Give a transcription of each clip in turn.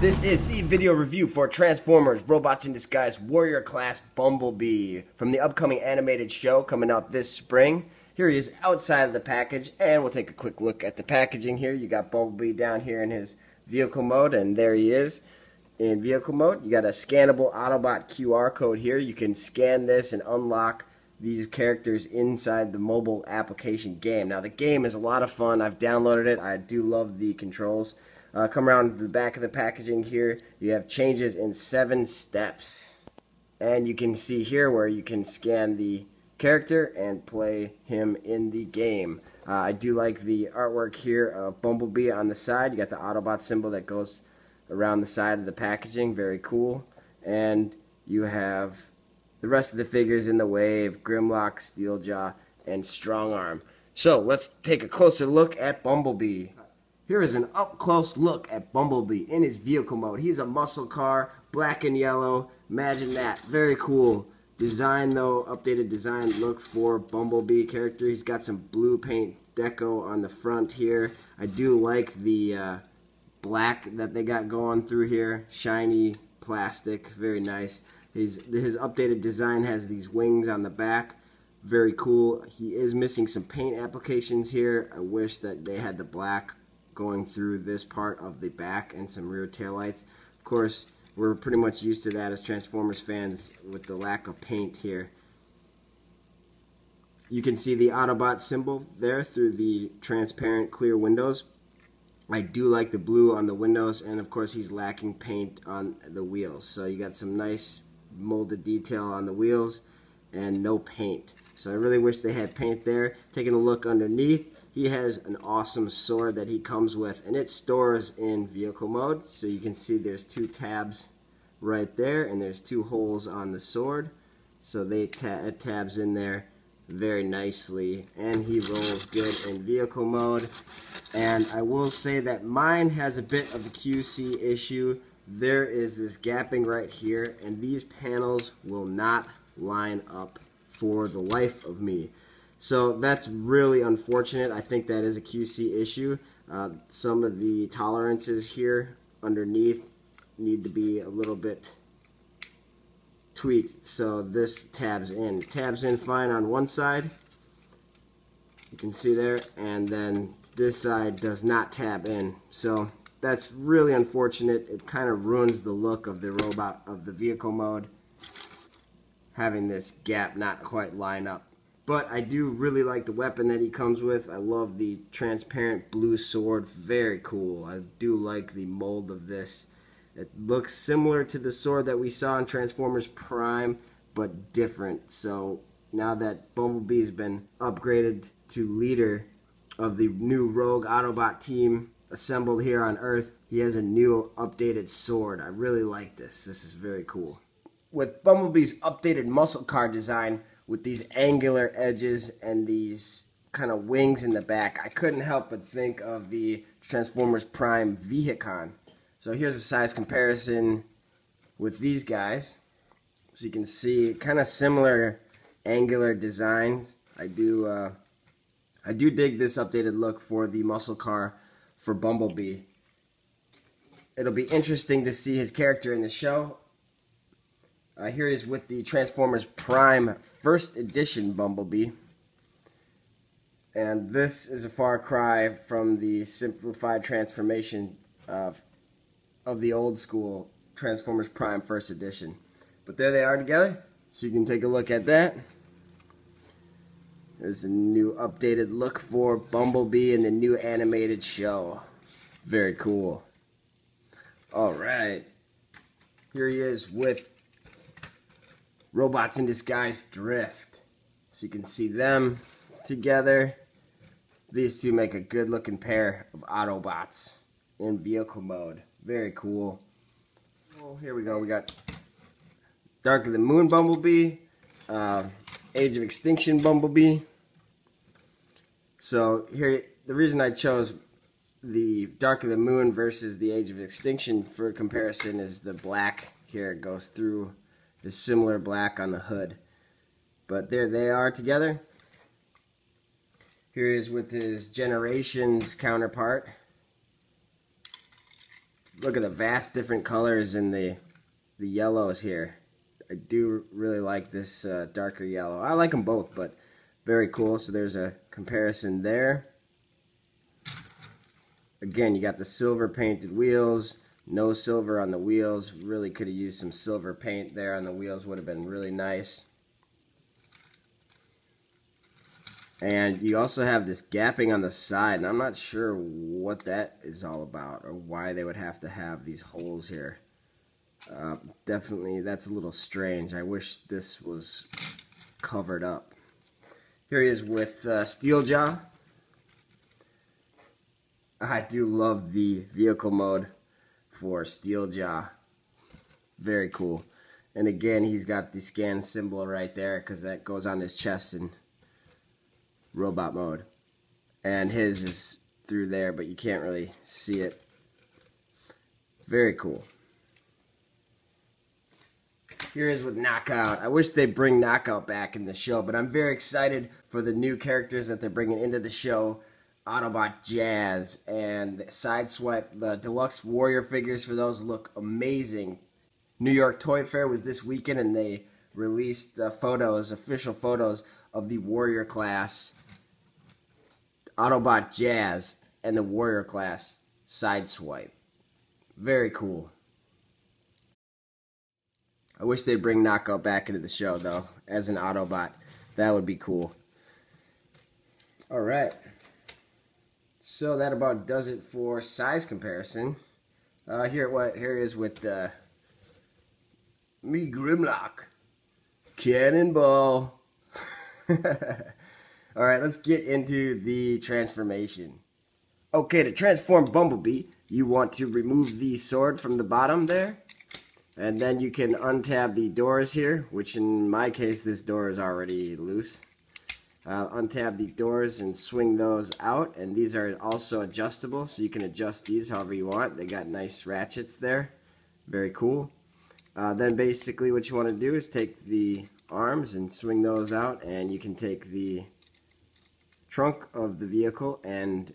This is the video review for Transformers Robots in Disguise Warrior Class Bumblebee from the upcoming animated show coming out this spring. Here he is outside of the package, and we'll take a quick look at the packaging here. You got Bumblebee down here in his vehicle mode, and there he is in vehicle mode. You got a scannable Autobot QR code here. You can scan this and unlock these characters inside the mobile application game. Now the game is a lot of fun. I've downloaded it. I do love the controls. Come around to the back of the packaging here. You have changes in 7 steps. And you can see here where you can scan the character and play him in the game. I do like the artwork here of Bumblebee on the side. You got the Autobot symbol that goes around the side of the packaging. Very cool. And you have the rest of the figures in the wave: Grimlock, Steeljaw, and Strongarm. So let's take a closer look at Bumblebee. Here is an up-close look at Bumblebee in his vehicle mode. He's a muscle car, black and yellow. Imagine that. Very cool design, though. Updated design look for Bumblebee character. He's got some blue paint deco on the front here. I do like the black that they got going through here. Shiny plastic. Very nice. His updated design has these wings on the back. Very cool. He is missing some paint applications here. I wish that they had the black going through this part of the back and some rear taillights. Of course, we're pretty much used to that as Transformers fans with the lack of paint here. You can see the Autobot symbol there through the transparent clear windows. I do like the blue on the windows, and of course he's lacking paint on the wheels. So you got some nice molded detail on the wheels and no paint. So I really wish they had paint there. Taking a look underneath, he has an awesome sword that he comes with, and it stores in vehicle mode. So you can see there's 2 tabs right there, and there's 2 holes on the sword. So it tabs in there very nicely, and he rolls good in vehicle mode. And I will say that mine has a bit of a QC issue. There is this gapping right here, and these panels will not line up for the life of me. So that's really unfortunate. I think that is a QC issue. Some of the tolerances here underneath need to be a little bit tweaked. So this tabs in. Tabs in fine on one side. You can see there. And then this side does not tab in. So that's really unfortunate. It kind of ruins the look of the robot, of the vehicle mode, having this gap not quite line up. But I do really like the weapon that he comes with. I love the transparent blue sword. Very cool. I do like the mold of this. It looks similar to the sword that we saw in Transformers Prime, but different. So now that Bumblebee's been upgraded to leader of the new Rogue Autobot team assembled here on Earth, he has a new updated sword. I really like this. This is very cool. With Bumblebee's updated muscle car design, with these angular edges and these kind of wings in the back, I couldn't help but think of the Transformers Prime Vehicon. So here's a size comparison with these guys. So you can see kind of similar angular designs. I do dig this updated look for the muscle car for Bumblebee. It'll be interesting to see his character in the show. Here he is with the Transformers Prime First Edition Bumblebee. And this is a far cry from the simplified transformation of the old school Transformers Prime First Edition. But there they are together, so you can take a look at that. There's a new updated look for Bumblebee in the new animated show. Very cool. Alright. Here he is with Robots in Disguise Drift. So you can see them together. These two make a good looking pair of Autobots in vehicle mode. Very cool. Oh, here we go. We got Dark of the Moon Bumblebee, Age of Extinction Bumblebee. So here, the reason I chose the Dark of the Moon versus the Age of Extinction for comparison is the black here goes through. Is similar black on the hood. But there they are together. Here he is with his Generations counterpart. Look at the vast different colors in the yellows here. I do really like this darker yellow. I like them both, but very cool. So there's a comparison there. Again, you got the silver painted wheels. No silver on the wheels. Really could have used some silver paint there on the wheels. Would have been really nice. And you also have this gapping on the side, and I'm not sure what that is all about or why they would have to have these holes here. Definitely, that's a little strange. I wish this was covered up. Here he is with Steeljaw. I do love the vehicle mode for Steeljaw. Very cool. And again, he's got the scan symbol right there because that goes on his chest in robot mode. And his is through there, but you can't really see it. Very cool. Here is with Knockout. I wish they'd bring Knockout back in the show, but I'm very excited for the new characters that they're bringing into the show. Autobot Jazz and Sideswipe. The deluxe Warrior figures for those look amazing. New York Toy Fair was this weekend, and they released photos, official photos of the Warrior Class Autobot Jazz and the Warrior Class Sideswipe. Very cool. I wish they'd bring Knockout back into the show, though, as an Autobot. That would be cool. Alright. So that about does it for size comparison. Here is with me Grimlock. Cannonball. Alright, let's get into the transformation. Okay, to transform Bumblebee, you want to remove the sword from the bottom there. And then you can untab the doors here, which in my case, this door is already loose. Untab the doors and swing those out, and these are also adjustable, so you can adjust these however you want. They got nice ratchets there. Very cool. Then basically what you want to do is take the arms and swing those out, and you can take the trunk of the vehicle and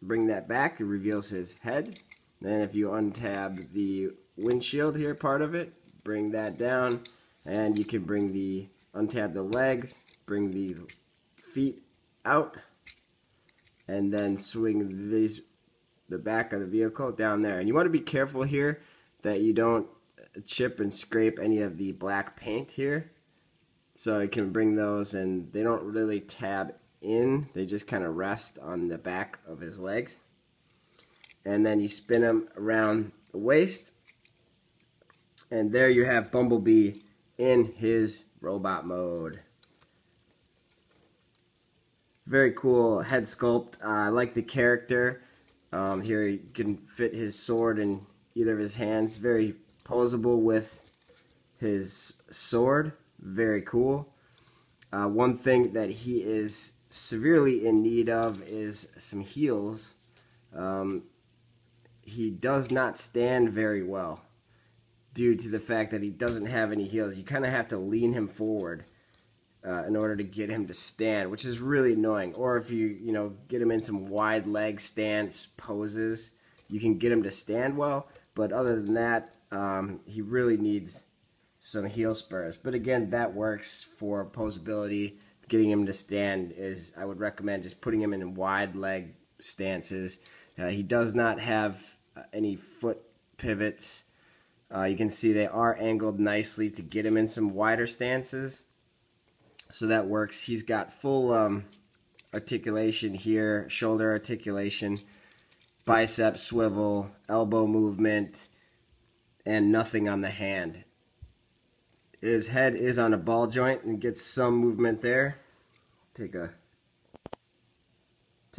bring that back. It reveals his head. Then if you untab the windshield here, part of it, bring that down, and you can untab the legs, bring the feet out, and then swing the back of the vehicle down there. And you want to be careful here that you don't chip and scrape any of the black paint here. So you can bring those, and they don't really tab in, they just kind of rest on the back of his legs. And then you spin him around the waist, and there you have Bumblebee in his robot mode. Very cool head sculpt. I like the character. Here you can fit his sword in either of his hands. Very posable with his sword. Very cool. One thing that he is severely in need of is some heels. He does not stand very well due to the fact that he doesn't have any heels. You kind of have to lean him forward in order to get him to stand, which is really annoying. Or if you get him in some wide leg stance poses, you can get him to stand well. But other than that, he really needs some heel spurs. But again, that works for posability. Getting him to stand is, I would recommend just putting him in wide leg stances. He does not have any foot pivots. You can see they are angled nicely to get him in some wider stances. So that works. He's got full articulation here, shoulder articulation, bicep swivel, elbow movement, and nothing on the hand. His head is on a ball joint and gets some movement there. Take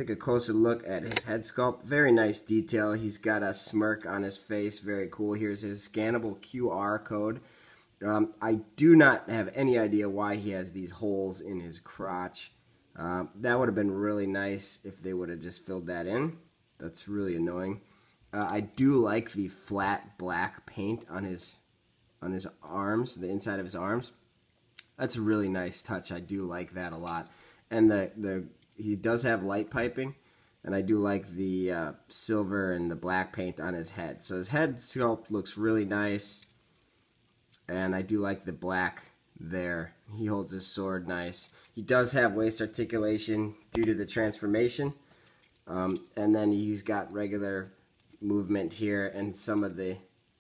a closer look at his head sculpt. Very nice detail. He's got a smirk on his face. Very cool. Here's his scannable QR code. I do not have any idea why he has these holes in his crotch. That would have been really nice if they would have just filled that in. That's really annoying. I do like the flat black paint on his arms, the inside of his arms. That's a really nice touch. I do like that a lot. And he does have light piping, And I do like the silver and the black paint on his head. So his head sculpt looks really nice. And I do like the black there. He holds his sword nice. He does have waist articulation due to the transformation. And then he's got regular movement here, and some of the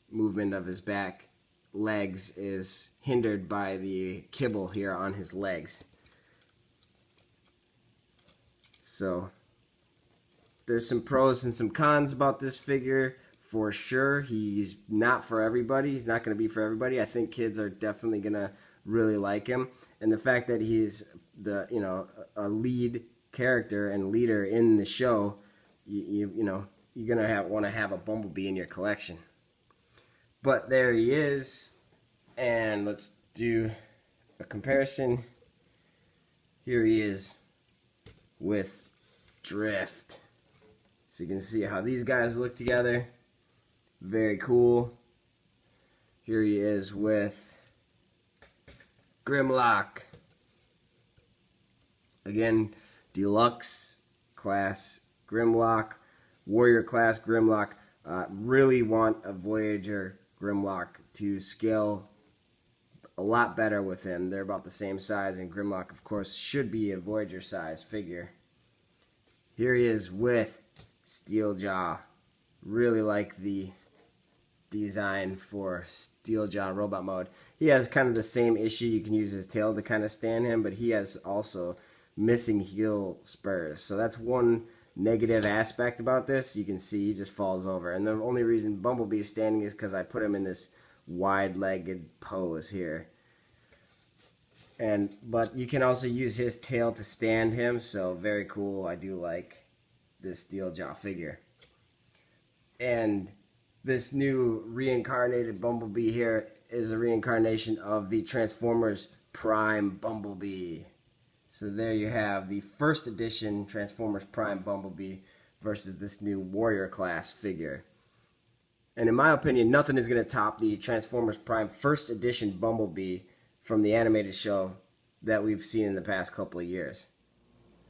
movement of his back legs is hindered by the kibble here on his legs. So there's some pros and some cons about this figure for sure. He's not for everybody. He's not going to be for everybody. I think kids are definitely going to really like him, and the fact that he's the a lead character and leader in the show, you're gonna want to have a Bumblebee in your collection. But there he is, and let's do a comparison. Here he is with Drift. So you can see how these guys look together. Very cool. Here he is with Grimlock. Again, Deluxe Class Grimlock, Warrior Class Grimlock. Really want a Voyager Grimlock to scale a lot better with him. They're about the same size, and Grimlock, of course, should be a Voyager size figure. Here he is with Steeljaw. Really like the design for Steeljaw robot mode. He has kind of the same issue. You can use his tail to kind of stand him, but he has also missing heel spurs. So that's one negative aspect about this. You can see he just falls over. And the only reason Bumblebee is standing is because I put him in this wide-legged pose here. But you can also use his tail to stand him, so very cool. I do like this Steeljaw figure. And this new reincarnated Bumblebee here is a reincarnation of the Transformers Prime Bumblebee. So there you have the first edition Transformers Prime Bumblebee versus this new Warrior Class figure. And in my opinion, nothing is going to top the Transformers Prime first edition Bumblebee from the animated show that we've seen in the past couple of years.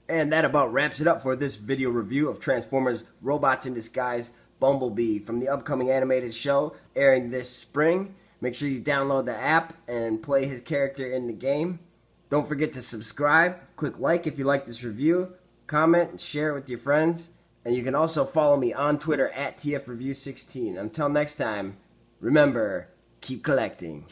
And that about wraps it up for this video review of Transformers Robots in Disguise Bumblebee from the upcoming animated show airing this spring. Make sure you download the app and play his character in the game. Don't forget to subscribe, click like if you like this review, comment and share it with your friends. And you can also follow me on Twitter at TFReview16. Until next time, remember, keep collecting.